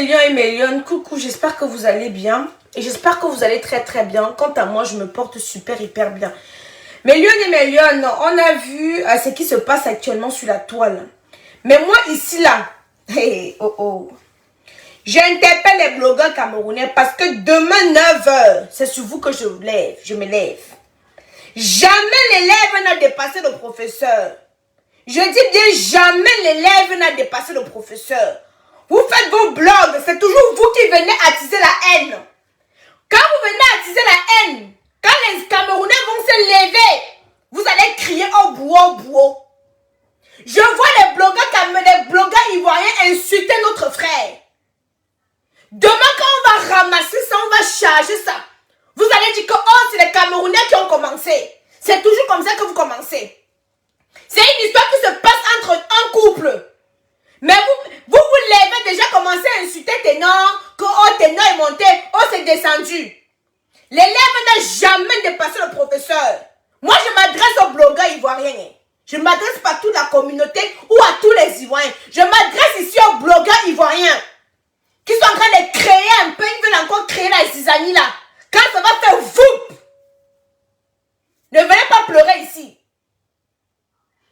mes lions et mes lionnes, coucou, j'espère que vous allez bien. Et j'espère que vous allez très très bien. Quant à moi, je me porte super hyper bien. Mes lions et mes lionnes, on a vu ce qui se passe actuellement sur la toile. Mais moi ici là, hey, oh oh, j'interpelle les blogueurs camerounais parce que demain 9h, c'est sur vous que je me lève. Jamais l'élève n'a dépassé le professeur. Je dis bien jamais l'élève n'a dépassé le professeur. Vous faites vos blogs, c'est toujours vous qui venez attiser la haine. Quand vous venez attiser la haine, quand les Camerounais vont se lever, vous allez crier au bout. Je vois les blogueurs ivoiriens insulter notre frère. Demain, quand on va ramasser ça, on va charger ça. Vous allez dire que oh, c'est les Camerounais qui ont commencé. C'est toujours comme ça que vous commencez. C'est une histoire qui se passe entre un couple. Mais vous levez déjà commencé à insulter Ténor, que oh, Ténor est monté, oh, c'est descendu. L'élève n'a jamais dépassé le professeur. Moi, je m'adresse aux blogueurs ivoiriens. Je ne m'adresse pas à toute la communauté ou à tous les Ivoiriens. Je m'adresse ici aux blogueurs ivoiriens qui sont en train de créer un peu, ils veulent encore créer la zizanie là. Quand ça va faire vous, ne venez pas pleurer ici.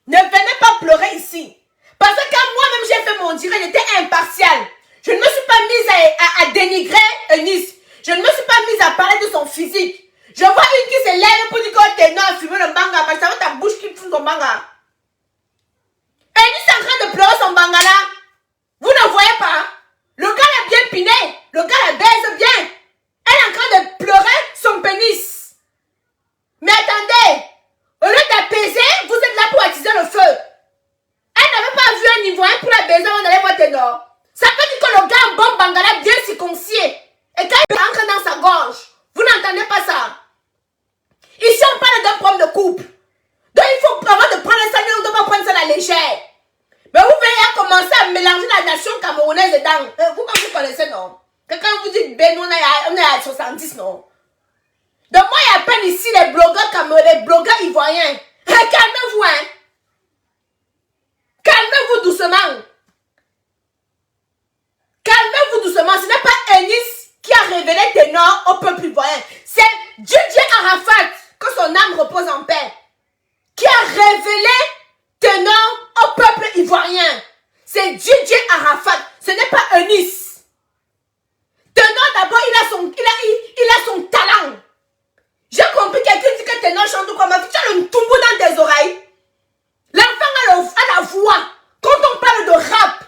Ne venez pas pleurer ici. Parce que quand moi-même j'ai fait mon direct, j'étais impartial. Je ne me suis pas mise à dénigrer Eunice. Je ne me suis pas mise à parler de son physique. Je vois une qui se lève pour dire que t'es non à fumer le manga. Parce que ça va ta bouche qui fume ton manga. Eunice est en train de pleurer son manga là. Vous ne voyez pas? Le gars est bien piné. Le gars la baise bien. Elle est en train de pleurer son pénis. Mais attendez. Au lieu d'apaiser, vous êtes là pour attiser le feu. Elle n'avait pas vu un Ivoirien pour la baiser, on allait voir Ténor. Ça veut dire que le gars a un bon bangala bien circoncis. Et quand il rentre dans sa gorge, vous n'entendez pas ça. Ici, on parle d'un problème de couple. Donc, il faut avant de prendre ça, on ne doit pas prendre ça à la légère. Mais vous voyez commencer à mélanger la nation camerounaise dedans. Vous connaissez, non? Que quand vous dites Ben, on est à 70, non? Donc, moi, il y a à peine ici les blogueurs camerounais, les blogueurs ivoiriens. Calmez-vous, hein. Calmez-vous doucement. Calmez-vous doucement. Ce n'est pas Eunice qui a révélé Ténor au peuple ivoirien. C'est Didier Arafat, que son âme repose en paix, qui a révélé Ténor au peuple ivoirien. C'est Didier Arafat. Ce n'est pas Eunice. Ténor, d'abord, il a son talent. J'ai compris quelqu'un dit que Ténor chante comme un. Tu as le toumbo dans tes oreilles. L'enfant a la voix. Quand on parle de rap,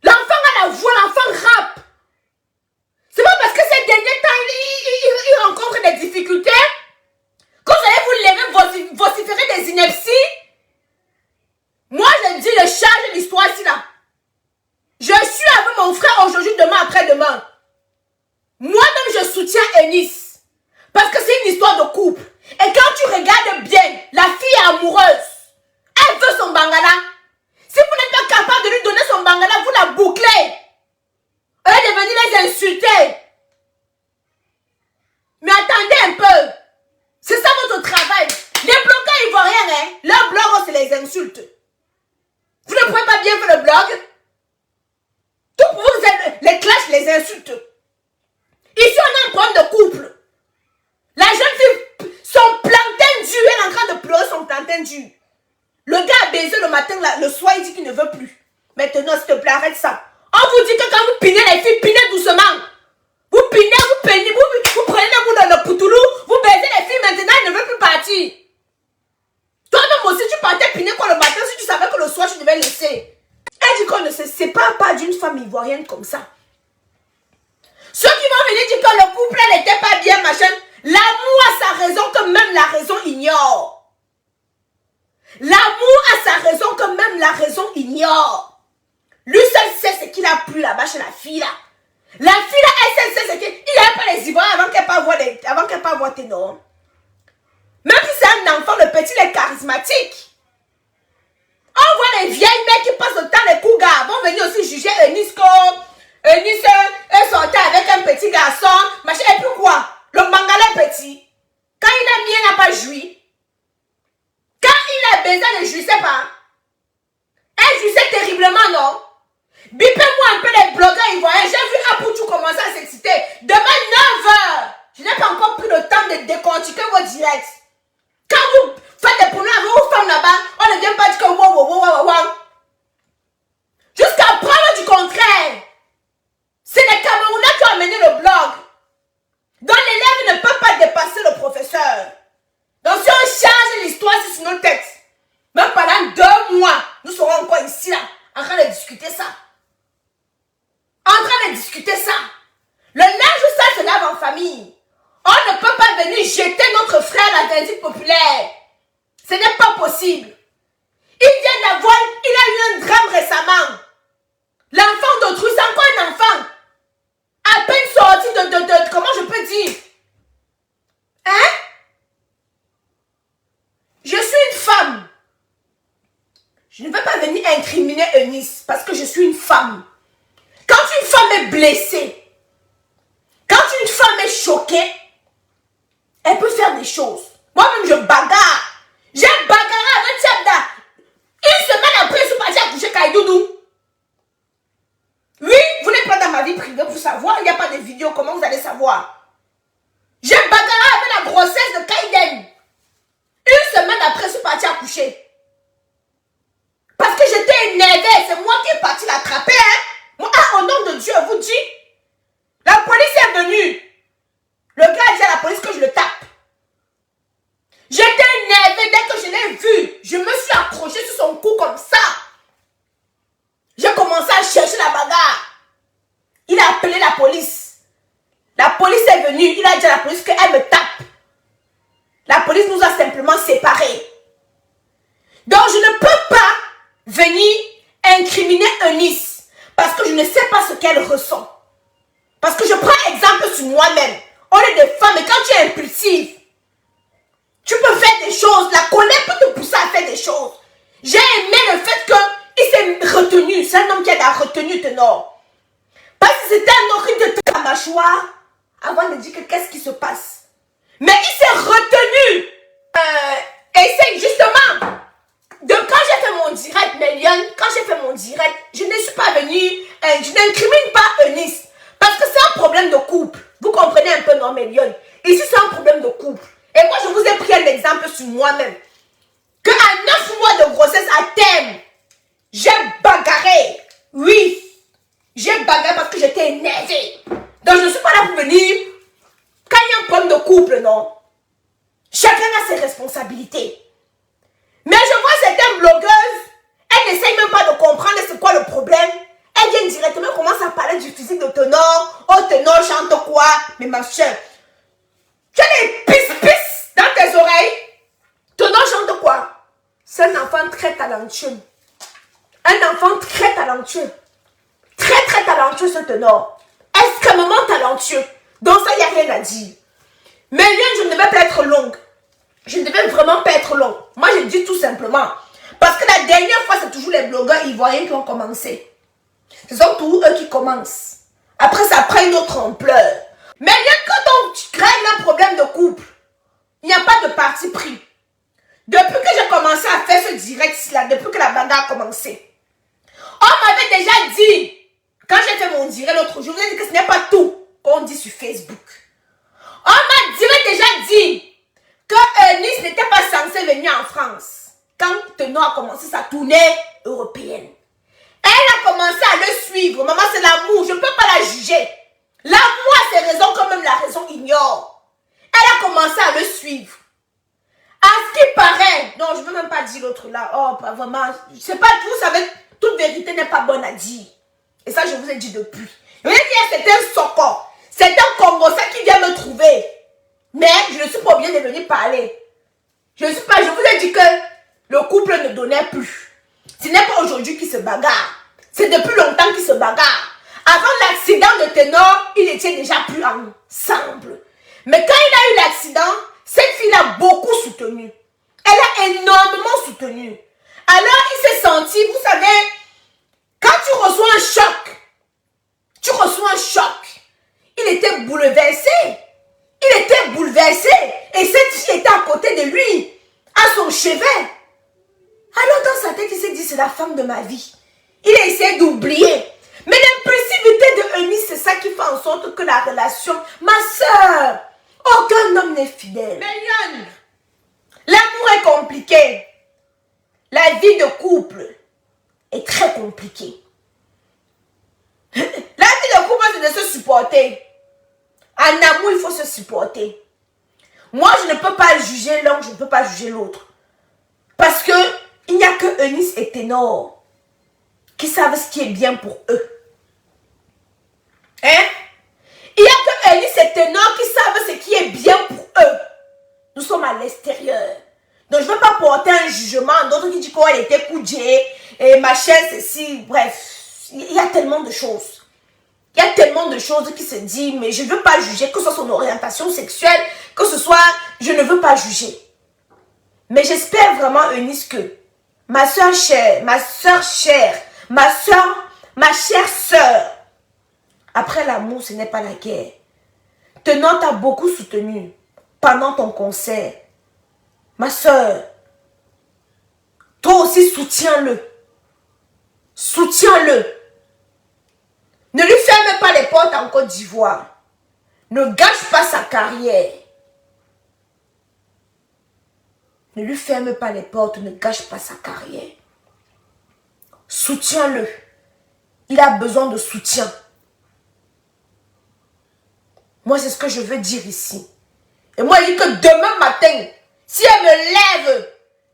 l'enfant a la voix, l'enfant rappe. C'est pas parce que ces derniers temps, il rencontre des difficultés que vous allez vous lever, vociférer des inepties. Moi, je dis le charge de l'histoire ici là. Je suis avec mon frère aujourd'hui, demain, après-demain. Moi-même, je soutiens Eunice. Parce que c'est une histoire de couple. Et quand tu regardes bien, la fille est amoureuse. Elle veut son bangala. Si vous n'êtes pas capable de lui donner son bangala, vous la bouclez. Elle est venue les insulter. Mais attendez un peu. C'est ça votre travail. Les blogueurs ivoiriens, hein, leur blog, c'est les insultes. Vous ne pouvez pas bien faire le blog. Tout pour vous, les clashs, les insultes. Ici, on a un problème de couple. La jeune fille, son plantain dû, elle est en train de pleurer son plantain dû. Le gars a baisé le matin, le soir, il dit qu'il ne veut plus. Maintenant, s'il te plaît, arrête ça. On vous dit que quand vous pinez les filles, pinez doucement. Vous pinez, vous peignez, vous prenez le bout dans le poutoulou, vous baisez les filles, maintenant, elles ne veulent plus partir. Toi-même aussi, tu partais piner quoi le matin si tu savais que le soir, tu devais laisser. Elle dit qu'on ne se sépare pas d'une femme ivoirienne comme ça. Ceux qui vont venir dire que le couple n'était pas bien, machin, l'amour a sa raison que même la raison ignore. L'amour a sa raison que même la raison ignore. Lui seul sait ce qu'il a plu là-bas chez la fille là. La fille là, elle sait ce qu'il n'aime pas les Ivoiriens avant qu'elle pas voir Ténor. Même si c'est un enfant, le petit il est charismatique. On voit les vieilles mecs qui passent le temps, les cougars vont venir aussi juger Eunice. Eunice, elle sortait avec un petit garçon, machin, et puis quoi? Le mangala est petit. Quand il a mis, elle n'a pas joui. Quand il a baisé, elle ne jouissait pas. Elle jouissait terriblement, non? Bipez-moi un peu les blogueurs ivoiriens. vindicte populaire. Ce n'est pas possible. Il vient d'avoir, il a eu un drame récemment. L'enfant d'autrui, c'est encore un enfant. À peine sorti de comment je peux dire? Hein? Je suis une femme. Je ne veux pas venir incriminer Eunice parce que je suis une femme. Quand une femme est blessée, quand une femme est choquée, elle peut faire des choses. Moi-même, je bagarre. J'ai bagarré avec Tchada. Une semaine après, je suis partie accoucher Kaïdoudou. Oui, vous n'êtes pas dans ma vie privée pour savoir. Il n'y a pas de vidéo. Comment vous allez savoir? J'ai bagarré avec la grossesse de Kaiden. Une semaine après, je suis partie accoucher. Parce que j'étais énervée. C'est moi qui ai parti l'attraper. Hein? Moi, au nom de Dieu, je vous dis. La police est venue. Le gars a dit à la police que je le tape. J'étais énervée dès que je l'ai vu. Je me suis accrochée sur son cou comme ça. J'ai commencé à chercher la bagarre. Il a appelé la police. La police est venue. Il a dit à la police qu'elle me tape. La police nous a simplement séparés. Donc je ne peux pas venir incriminer Eunice parce que je ne sais pas ce qu'elle ressent. Parce que je prends exemple sur moi-même. On est des femmes et quand tu es impulsive, tu peux faire des choses. La colère peut te pousser à faire des choses. J'ai aimé le fait qu'il s'est retenu. C'est un homme qui a retenu Ténor. Parce que c'était un homme qui te la mâchoire avant de dire qu'est-ce qui se passe. Mais il s'est retenu. Et c'est justement, quand j'ai fait mon direct, Méliane, quand j'ai fait mon direct, je ne suis pas venue, je n'incrimine pas Eunice. Parce que c'est un problème de couple. Vous comprenez un peu, non, Méliane? Ici, c'est un problème de couple. Et moi, je vous ai pris un exemple sur moi-même. Qu'à 9 mois de grossesse à terme, j'ai bagarré. Oui, j'ai bagarré parce que j'étais énervée. Donc, je ne suis pas là pour venir. Quand il y a un problème de couple, non. Chacun a ses responsabilités. Mais je vois certaines blogueuses, elles n'essayent même pas de comprendre c'est quoi le problème. Elles viennent directement commencer à parler du physique de Ténor. Oh, Ténor chante quoi? Mais ma soeur, tu as des pisse-pisse dans tes oreilles. Ténor chante quoi? C'est un enfant très talentueux. Un enfant très talentueux. Très, très talentueux, ce Ténor. Extrêmement talentueux. Donc ça, il n'y a rien à dire. Mais je ne devais pas être longue. Je ne devais vraiment pas être longue. Moi, je dis tout simplement. Parce que la dernière fois, c'est toujours les blogueurs ivoiriens qui ont commencé. Ce sont tous eux qui commencent. Après, ça prend une autre ampleur. Mais quand on crée un problème de couple, il n'y a pas de parti pris. Depuis que j'ai commencé à faire ce direct-là, depuis que la bagarre a commencé, on m'avait déjà dit, quand j'ai fait mon direct l'autre jour, je vous ai dit que ce n'est pas tout qu'on dit sur Facebook. On m'a déjà dit que Eunice n'était pas censée venir en France quand Ténor a commencé sa tournée européenne. Elle a commencé à le suivre. Maman, c'est l'amour. Je ne peux pas la juger. L'amour a ses raisons quand même la raison ignore. Elle a commencé à le suivre. À ce qui paraît, non, je ne veux même pas dire l'autre là. Oh, pas vraiment. Je sais pas, vous savez, toute vérité n'est pas bonne à dire. Et ça, je vous ai dit depuis. Je vous ai dit, c'est un socon. C'est un Congolais qui vient me trouver. Mais je ne suis pas bien de venir parler. Je vous ai dit que le couple ne donnait plus. Ce n'est pas aujourd'hui qu'ils se bagarrent. C'est depuis longtemps qu'ils se bagarrent. Avant l'accident de Ténor, ils n'étaient déjà plus ensemble. Mais quand il a eu l'accident, cette fille l'a beaucoup soutenu. Elle a énormément soutenu. Alors il s'est senti, vous savez, quand tu reçois un choc, il était bouleversé. Il était bouleversé. Et cette fille était à côté de lui, à son chevet. Alors dans sa tête, il s'est dit, c'est la femme de ma vie. Il a essayé d'oublier. Mais l'impulsivité de Eunice, c'est ça qui fait en sorte que la relation... Ma soeur, aucun homme n'est fidèle. Mais Yann, l'amour est compliqué. La vie de couple est très compliquée. La vie de couple, c'est de se supporter. En amour, il faut se supporter. Moi, je ne peux pas juger l'un, je ne peux pas juger l'autre. Parce que il n'y a que Eunice et Ténor qui savent ce qui est bien pour eux. Hein? Il n'y a que Eunice et Ténor qui savent ce qui est bien pour eux. Nous sommes à l'extérieur. Donc, je ne veux pas porter un jugement. D'autres qui disent qu'elle était coudée et ma chaise, ceci. Bref, il y a tellement de choses. Il y a tellement de choses qui se disent, mais je ne veux pas juger, que ce soit son orientation sexuelle, que ce soit, je ne veux pas juger. Mais j'espère vraiment, Eunice, que ma soeur chère, ma chère soeur, après l'amour, ce n'est pas la guerre. Tenant t'a beaucoup soutenu pendant ton concert. Ma soeur, toi aussi soutiens-le. Soutiens-le. Ne lui ferme pas les portes en Côte d'Ivoire. Ne gâche pas sa carrière. Ne lui ferme pas les portes, ne gâche pas sa carrière. Soutiens-le. Il a besoin de soutien. Moi, c'est ce que je veux dire ici. Et moi, je dis que demain matin, si elle me lève,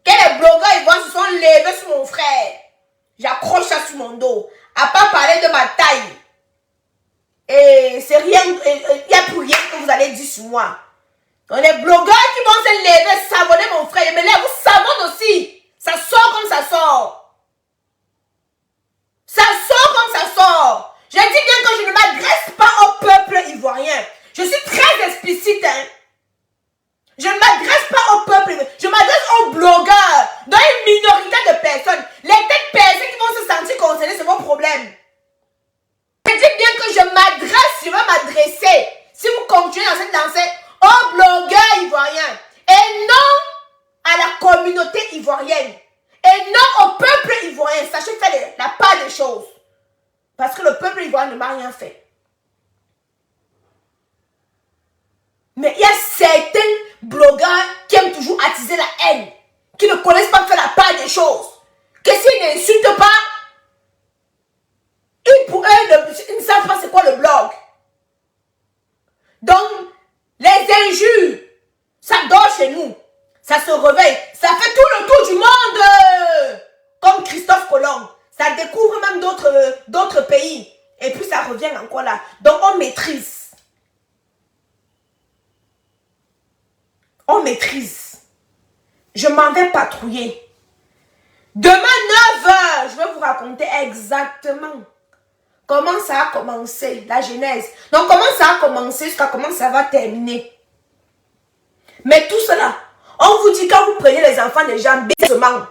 que les blogueurs ivoiriens se sont levés sur mon frère, j'accroche ça sur mon dos. À pas parler de ma taille. Et c'est rien, il n'y a plus rien que vous allez dire sur moi. Donc les blogueurs qui vont se lever, savonner mon frère, ils me lèvent, vous savonnez aussi. Ça sort comme ça sort. Ça sort comme ça sort. Je dis bien que je ne m'adresse pas au peuple ivoirien. Je suis très explicite, hein. Je ne m'adresse pas au peuple, je m'adresse aux blogueurs, dans une minorité de personnes. Les têtes personnes qui vont se sentir concernées, c'est vos problèmes. Je dis bien que je vais m'adresser, si vous continuez dans cette lancée, aux blogueurs ivoiriens, et non à la communauté ivoirienne, et non au peuple ivoirien. Sachez faire la part des choses. Parce que le peuple ivoirien ne m'a rien fait. Mais il y a certains blogueurs qui aiment toujours attiser la haine, qui ne connaissent pas faire la part des choses, que s'ils n'insultent pas, ils ne savent pas c'est quoi le blog. Donc, les injures, ça dort chez nous, ça se réveille, ça fait tout le tour du monde, comme Christophe Colomb, ça découvre même d'autres pays, et puis ça revient encore là. Donc, on maîtrise. On maîtrise. Je m'en vais patrouiller. Demain 9h, je vais vous raconter exactement comment ça a commencé, la genèse. Donc comment ça a commencé jusqu'à comment ça va terminer. Mais tout cela, on vous dit quand vous prenez les enfants des gens, bêtement.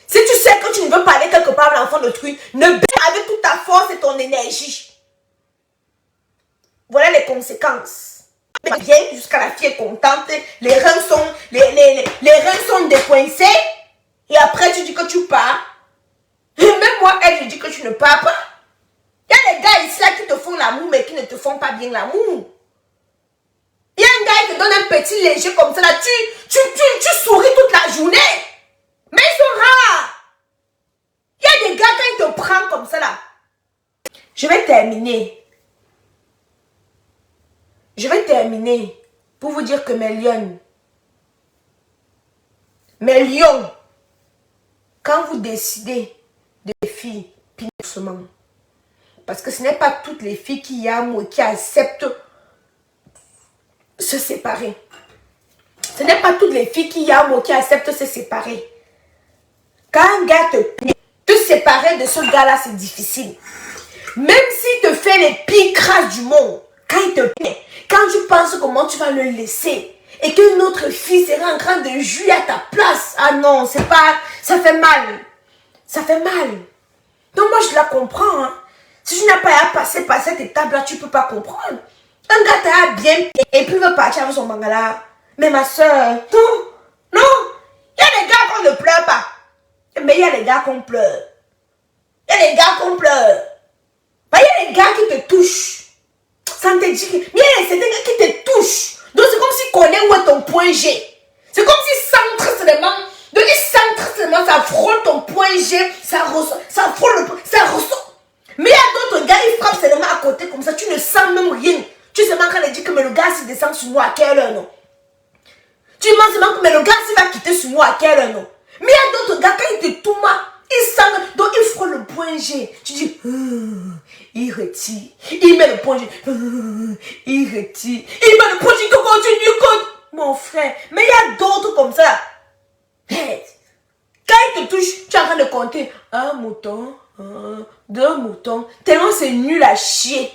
Si tu sais que tu ne veux pas aller quelque part l'enfant d'autrui, ne baisse avec toute ta force et ton énergie. Voilà les conséquences. Bien jusqu'à la fille est contente, les reins sont décoincés, et après tu dis que tu pars. Et même moi, je dis que tu ne pars pas. Il y a des gars ici là qui te font l'amour, mais qui ne te font pas bien l'amour. Il y a un gars qui te donne un petit léger comme ça là, tu souris toute la journée. Mais ils sont rares. Il y a des gars quand ils te prennent comme ça là. Je vais terminer. Je vais terminer pour vous dire que mes lions, quand vous décidez de filles, pinoussement, parce que ce n'est pas toutes les filles qui aiment ou qui acceptent se séparer. Ce n'est pas toutes les filles qui aiment ou qui acceptent se séparer. Quand un gars te séparer de ce gars-là, c'est difficile. Même s'il te fait les pires crasses du monde, quand il te plaît, quand tu penses comment tu vas le laisser et qu'une autre fille sera en train de jouer à ta place, ah non, c'est pas, ça fait mal. Ça fait mal. Donc moi je la comprends. Hein. Si tu n'as pas à passer par cette étape-là, tu ne peux pas comprendre. Un gars t'a bien et puis il veut partir avec son mangala. Mais ma soeur, non. Il y a des gars qu'on ne pleure pas. Mais il y a des gars qu'on pleure. Il y a des gars qu'on pleure. Il y a des gars qui te touchent. Ça te dit que... Mais c'est des gars qui te touchent. Donc c'est comme s'ils connaissent où est ton point G. C'est comme s'ils sentent seulement. Donc ils sentent seulement, ça frôle ton point G. Ça ressort. Ça frôle le point. Ça ressort. Mais il y a d'autres gars, ils frappent seulement à côté comme ça. Tu ne sens même rien. Tu sais même quand il dit que mais le gars s'il descend sur moi à quelle heure non. Tu penses seulement que mais le gars s'il va quitter sur moi à quelle heure non. Mais il y a d'autres gars, quand ils te tournent, ils sentent, donc ils frôlent le point G. Tu dis, il retire. Il met le point G. Il retire. Il met le point G, il continue. mon frère. Mais il y a d'autres comme ça. Hey, quand il te touche, tu es en train de compter. Un mouton, deux moutons. Tellement c'est nul à chier.